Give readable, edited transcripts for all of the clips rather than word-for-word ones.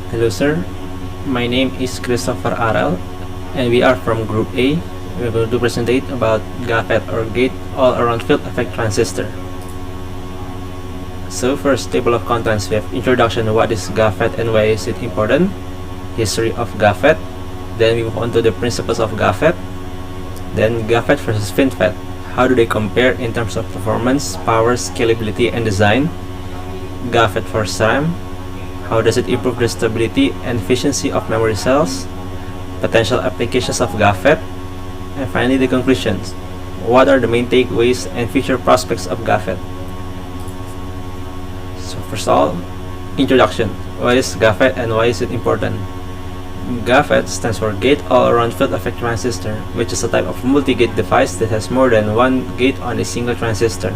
Hello sir, my name is Christopher Aral and we are from Group A. We're going to present about GAFET or Gate All-Around Field Effect Transistor. So first, table of contents, we have introduction, what is GAFET and why is it important, history of GAFET, then we move on to the principles of GAFET, then GAFET versus FinFET, how do they compare in terms of performance, power, scalability, and design, GAFET for SRAM, how does it improve the stability and efficiency of memory cells, potential applications of GAFET, and finally the conclusions. What are the main takeaways and future prospects of GAFET? So first of all, introduction. What is GAFET and why is it important? GAFET stands for Gate All-Around Field Effect Transistor, which is a type of multi-gate device that has more than one gate on a single transistor.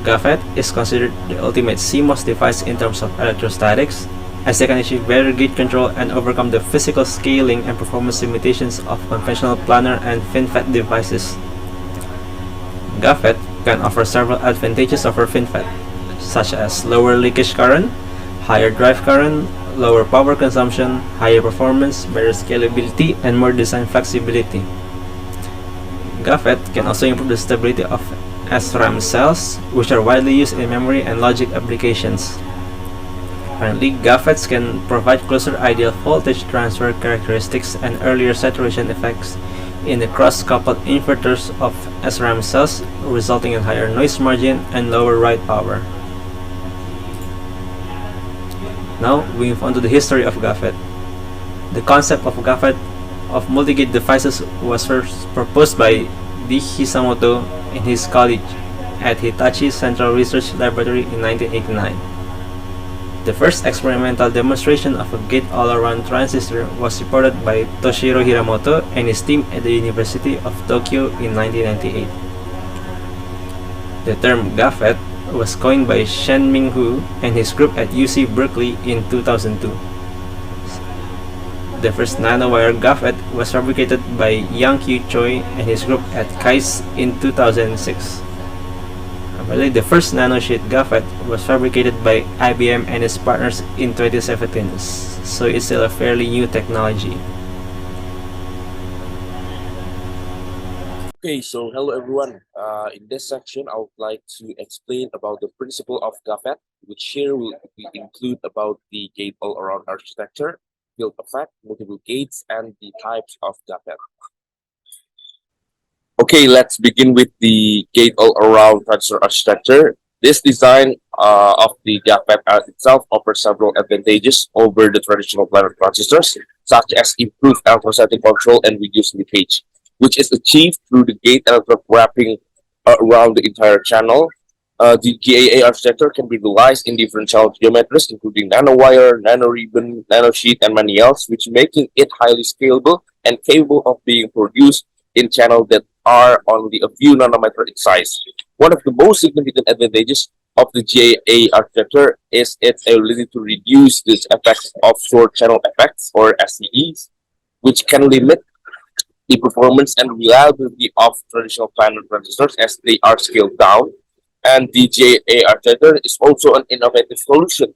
GAFET is considered the ultimate CMOS device in terms of electrostatics, as they can achieve better gate control and overcome the physical scaling and performance limitations of conventional planar and FinFET devices. GAFET can offer several advantages over FinFET, such as lower leakage current, higher drive current, lower power consumption, higher performance, better scalability, and more design flexibility. GAFET can also improve the stability of SRAM cells, which are widely used in memory and logic applications. Finally, GAFETs can provide closer ideal voltage transfer characteristics and earlier saturation effects in the cross-coupled inverters of SRAM cells, resulting in higher noise margin and lower write power. Now, we move on to the history of GAFET. The concept of GAFET of multi-gate devices was first proposed by D. Hisamoto in his college at Hitachi Central Research Laboratory in 1989. The first experimental demonstration of a gate all-around transistor was reported by Toshiro Hiramoto and his team at the University of Tokyo in 1998. The term GAFET was coined by Shen-Ming Hu and his group at UC Berkeley in 2002. The first nanowire GAFET was fabricated by Yang Q Choi and his group at KAIST in 2006. The first nanosheet GAFET was fabricated by IBM and its partners in 2017, so it's still a fairly new technology. Okay, so hello everyone. In this section, I would like to explain about the principle of GAFET, which here will include about the gate all-around architecture, field effect, multiple gates, and the types of GAFET. Okay, let's begin with the gate all-around transistor architecture. This design of the GAFET itself offers several advantages over the traditional planar transistors, such as improved electrostatic control and reduced leakage, which is achieved through the gate electrode wrapping around the entire channel. The GAA architecture can be realized in different channel geometries, including nanowire, nanoribbon, nanosheet, and many else, which making it highly scalable and capable of being produced in channels that are only a few nanometer in size. One of the most significant advantages of the GAA architecture is its ability to reduce the effects of short channel effects, or SCEs, which can limit the performance and reliability of traditional planar transistors as they are scaled down. And the GAA architecture is also an innovative solution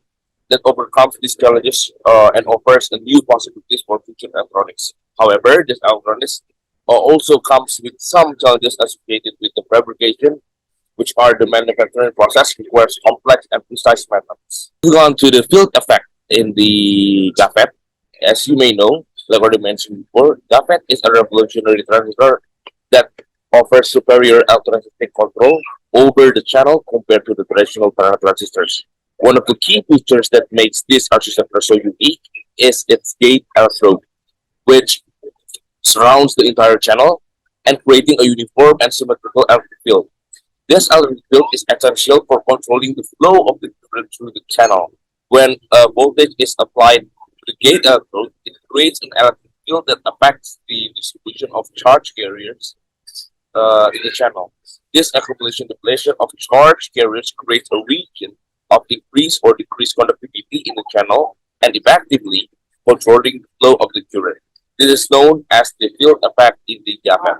that overcomes these challenges and offers a new possibilities for future electronics. However, this electronics also comes with some challenges associated with the fabrication, which are the manufacturing process requires complex and precise methods. Moving on to the field effect in the GAFET. As you may know, like already mentioned before, GAFET is a revolutionary transistor that offers superior electrostatic control over the channel compared to the traditional planar transistors. One of the key features that makes this architecture so unique is its gate electrode, which surrounds the entire channel and creating a uniform and symmetrical electric field. This electric field is essential for controlling the flow of the current through the channel. When voltage is applied to the gate electrode, it creates an electric field that affects the distribution of charge carriers in the channel. This accumulation depletion of charge carriers creates a region of increased or decreased conductivity in the channel and effectively controlling the flow of the current. This is known as the field effect in the GAFET.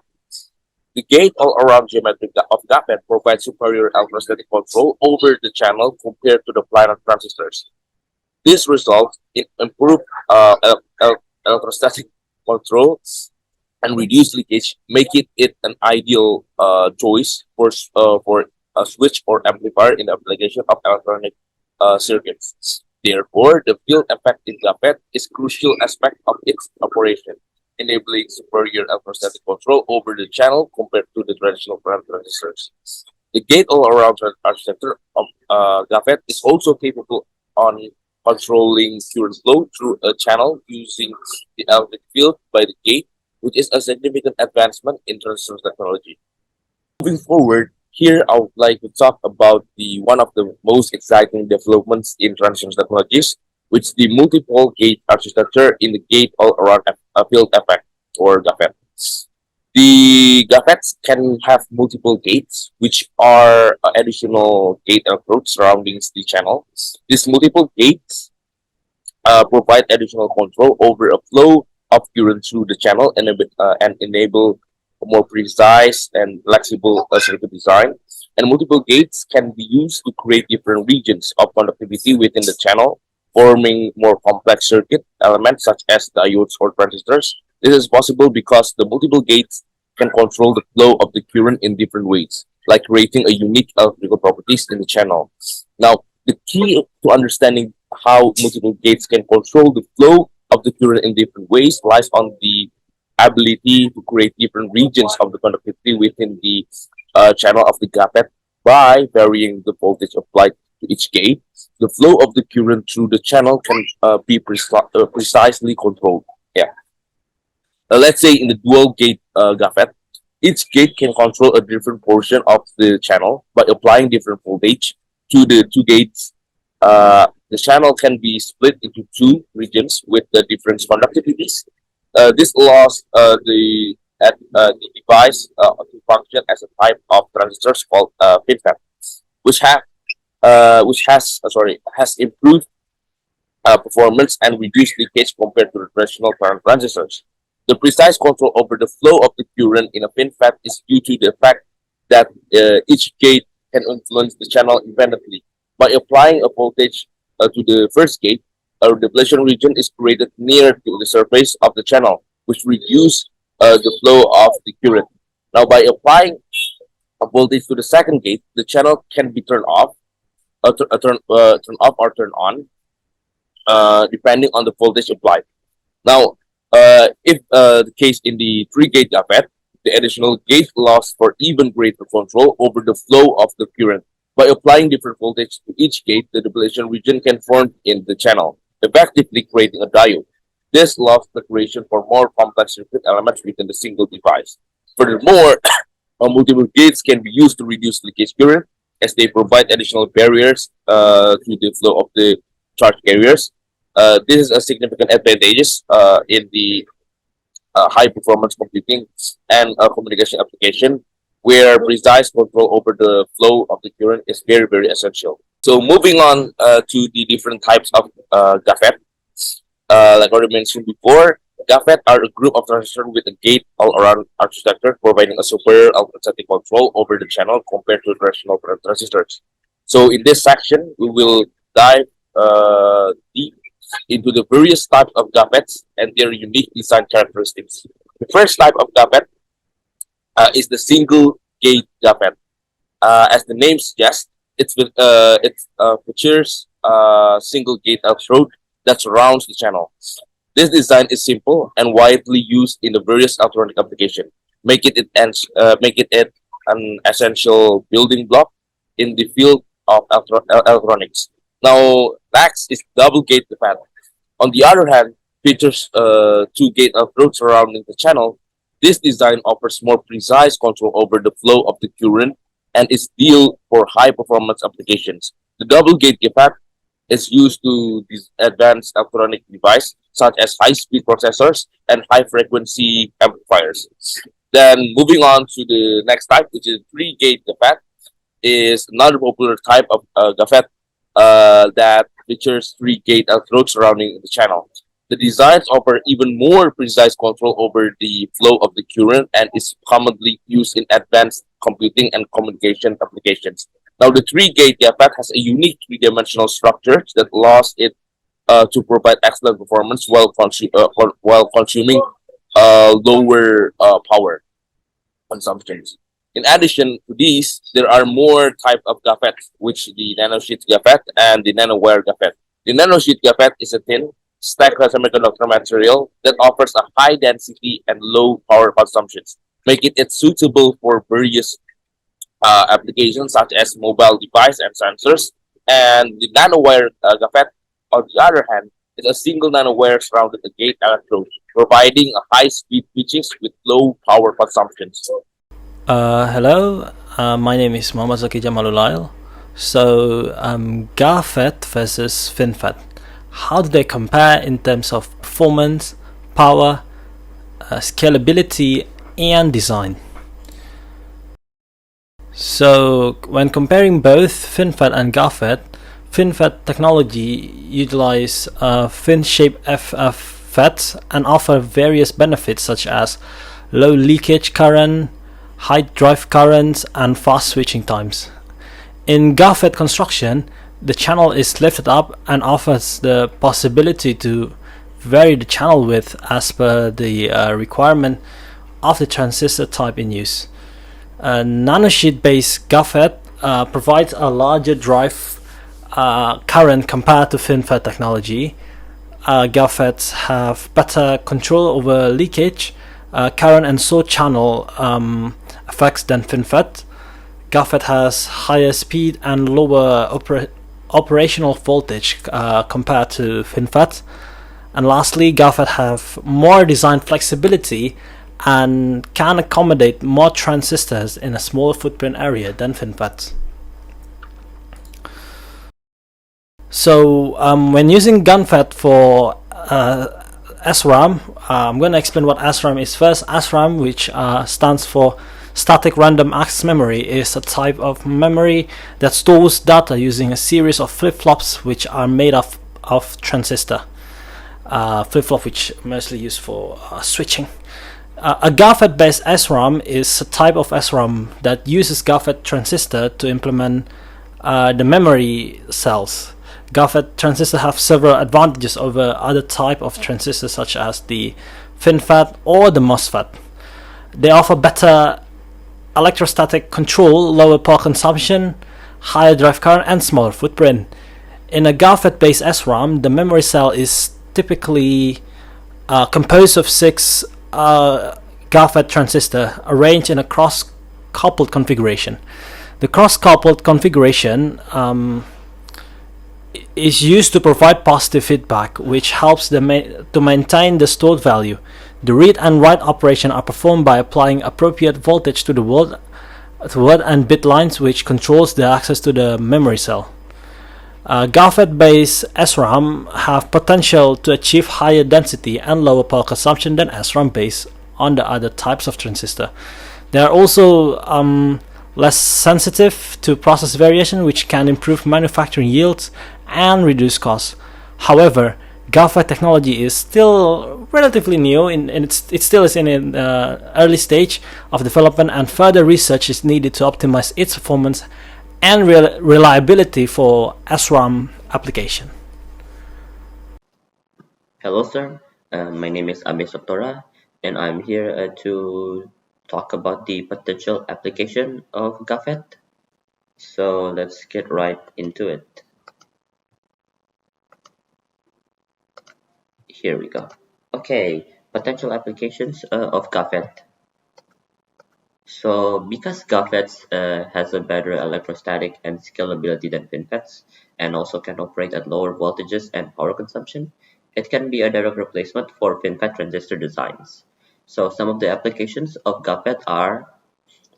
The gate all-around geometry of GAFET provides superior electrostatic control over the channel compared to the planar transistors. This results in improved electrostatic control and reduced leakage, making it an ideal choice for a switch or amplifier in the application of electronic circuits. Therefore, the field effect in GAFET is crucial aspect of its operation, enabling superior electrostatic control over the channel compared to the traditional current transistors. The gate-all-around architecture of GAFET is also capable on controlling current flow through a channel using the electric field by the gate, which is a significant advancement in transistor technology. Moving forward, here I would like to talk about the one of the most exciting developments in transistor technologies, which is the multiple gate architecture in the gate-all-around field effect or GAFET. The GAFETs can have multiple gates, which are additional gate electrodes surrounding the channel. These multiple gates provide additional control over a flow of current through the channel and enable a more precise and flexible circuit design. And multiple gates can be used to create different regions of conductivity within the channel, forming more complex circuit elements such as diodes or transistors. This is possible because the multiple gates can control the flow of the current in different ways, like creating a unique electrical properties in the channel. Now, the key to understanding how multiple gates can control the flow of the current in different ways lies on the ability to create different regions of the conductivity within the channel of the GAPET by varying the voltage applied to each gate. The flow of the current through the channel can be precisely controlled. Yeah. Let's say in the dual gate GAFET, each gate can control a different portion of the channel by applying different voltage to the two gates. The channel can be split into two regions with the different conductivities. This allows the device to function as a type of transistors called FinFET, which have has improved performance and reduced leakage compared to the traditional current transistors. The precise control over the flow of the current in a FinFET is due to the fact that each gate can influence the channel independently. By applying a voltage to the first gate, a depletion region is created near to the surface of the channel, which reduces the flow of the current. Now, by applying a voltage to the second gate, the channel can be turned off, turn off or turn on, depending on the voltage applied. Now, if the case in the three-gate GAFET, the additional gate allows for even greater control over the flow of the current. By applying different voltage to each gate, the depletion region can form in the channel, effectively creating a diode. This allows the creation for more complex circuit elements within the single device. Furthermore, multiple gates can be used to reduce leakage current as they provide additional barriers to the flow of the charge carriers. This is a significant advantage in the high performance computing and communication application where precise control over the flow of the current is very, very essential. So moving on to the different types of GAFET, like already mentioned before, GAFET are a group of transistors with a gate all-around architecture providing a superior electrostatic control over the channel compared to traditional current transistors. So in this section, we will dive deep into the various types of GAFETs and their unique design characteristics. The first type of GAFET is the single gate GAFET. As the name suggests, it features a single gate electrode that surrounds the channel. This design is simple and widely used in the various electronic applications, make it an essential building block in the field of electronics. Now, next is double gate GAFET. On the other hand, features two gate electrodes surrounding the channel. This design offers more precise control over the flow of the current and is ideal for high performance applications. The double gate GAFET is used to advanced electronic devices such as high speed processors and high frequency amplifiers. Then moving on to the next type, which is three gate GAFET, is another popular type of GAFET that features three gate electrodes surrounding the channel. The designs offer even more precise control over the flow of the current and is commonly used in advanced computing and communication applications. Now, the three-gate GAFET has a unique three-dimensional structure that allows it to provide excellent performance while consuming lower power consumptions. In addition to these, there are more type of GAFET, which the nanosheet GAFET and the nanowire GAFET. The nanosheet GAFET is a thin, stacked semiconductor material that offers a high density and low power consumptions, making it suitable for various applications such as mobile device and sensors. And the nanowire GAFET, on the other hand, is a single nanowire surrounded a gate electrode, providing a high speed switches with low power consumptions. Hello, my name is Muhammad Zaki Jamalulail. So, GAFET versus FinFET. How do they compare in terms of performance, power, scalability, and design? So, when comparing both FinFET and GAFET, FinFET technology utilize fin-shaped FETs and offer various benefits such as low leakage current, high drive currents, and fast switching times. In GAFET construction, the channel is lifted up and offers the possibility to vary the channel width as per the requirement of the transistor type in use. Nanosheet based GAFET provides a larger drive current compared to FinFET technology. GAFETs have better control over leakage, current, and source channel effects than FinFET. GAFET has higher speed and lower operational voltage compared to FinFET. And lastly, GAFET have more design flexibility and can accommodate more transistors in a smaller footprint area than FinFET. So when using GANFET for SRAM, I'm going to explain what SRAM is first. SRAM, which stands for Static Random Access Memory, is a type of memory that stores data using a series of flip-flops which are made of transistor. Flip-flop which mostly used for switching. A GAFET-based SRAM is a type of SRAM that uses GAFET transistor to implement the memory cells. GAFET transistors have several advantages over other type of transistors such as the FinFET or the MOSFET. They offer better electrostatic control, lower power consumption, higher drive current, and smaller footprint. In a GAFET-based SRAM, the memory cell is typically composed of 6 GAFET transistors arranged in a cross-coupled configuration. The cross-coupled configuration is used to provide positive feedback, which helps to maintain the stored value. The read and write operation are performed by applying appropriate voltage to the word and bit lines, which controls the access to the memory cell. GAFET-based SRAM have potential to achieve higher density and lower power consumption than SRAM based on the other types of transistor. They are also less sensitive to process variation, which can improve manufacturing yields and reduce costs. However, GAFET technology is still relatively new, and it still is in an early stage of development, and further research is needed to optimize its performance and reliability for SRAM application. Hello, sir. My name is Abe Sotora, and I'm here to talk about the potential application of GAFET. So let's get right into it. Here we go. Okay, potential applications of GAFET. So because GAFETs has a better electrostatic and scalability than FinFETs, and also can operate at lower voltages and power consumption, it can be a direct replacement for FinFET transistor designs. So some of the applications of GAFET are,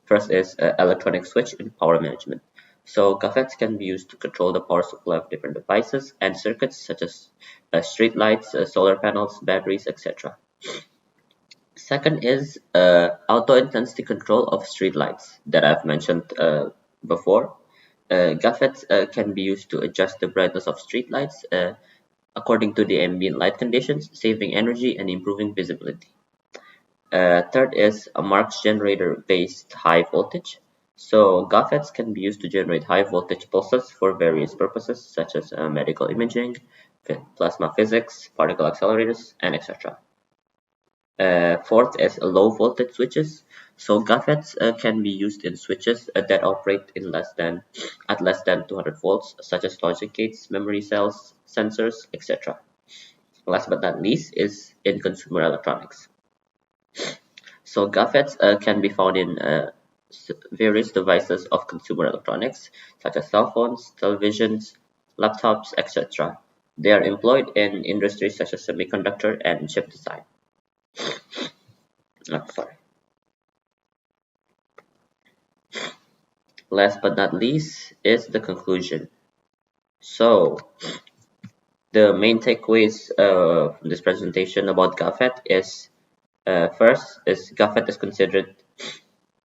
first is electronic switch and power management. So GAFETs can be used to control the power supply of different devices and circuits such as street lights, solar panels, batteries, etc. Second is auto intensity control of street lights that I've mentioned before. GAFETs can be used to adjust the brightness of street lights according to the ambient light conditions, saving energy and improving visibility. Third is a Marx generator based high voltage. So GAFETs can be used to generate high voltage pulses for various purposes such as medical imaging, plasma physics, particle accelerators, and etc. Fourth is low voltage switches. So GAFETs can be used in switches that operate in less than 200 volts, such as logic gates, memory cells, sensors, etc. Last but not least is in consumer electronics. So GAFETs can be found in various devices of consumer electronics, such as cell phones, televisions, laptops, etc. They are employed in industries such as semiconductor and chip design. Sorry. Last but not least is the conclusion. So the main takeaways from this presentation about GAFET is first is GAFET is considered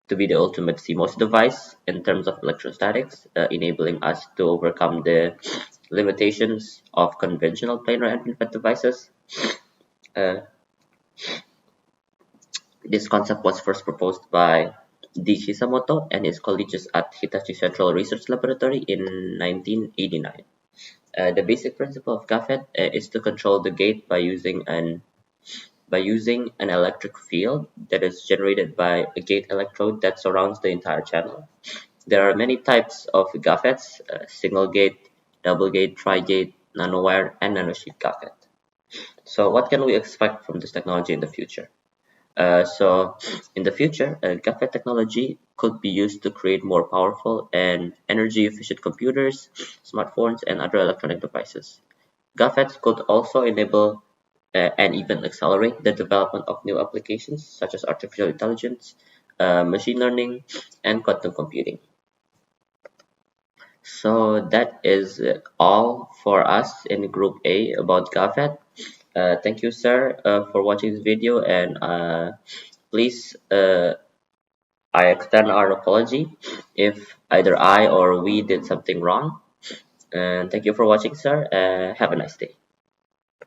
to be the ultimate CMOS device in terms of electrostatics, enabling us to overcome the limitations of conventional planar and FinFET devices. Uh, this concept was first proposed by D. Shisamoto and his colleagues at Hitachi Central Research Laboratory in 1989. The basic principle of GAFET is to control the gate by using an electric field that is generated by a gate electrode that surrounds the entire channel. There are many types of GAFETs: single gate, double gate, tri-gate, nanowire, and nanosheet GAFET. So what can we expect from this technology in the future? So in the future, GAFET technology could be used to create more powerful and energy efficient computers, smartphones, and other electronic devices. GAFETs could also enable and even accelerate the development of new applications such as artificial intelligence, machine learning, and quantum computing. So that is all for us in Group A about GAFET. Thank you, sir, for watching this video, and please, I extend our apology if either I or we did something wrong. And thank you for watching, sir. Have a nice day.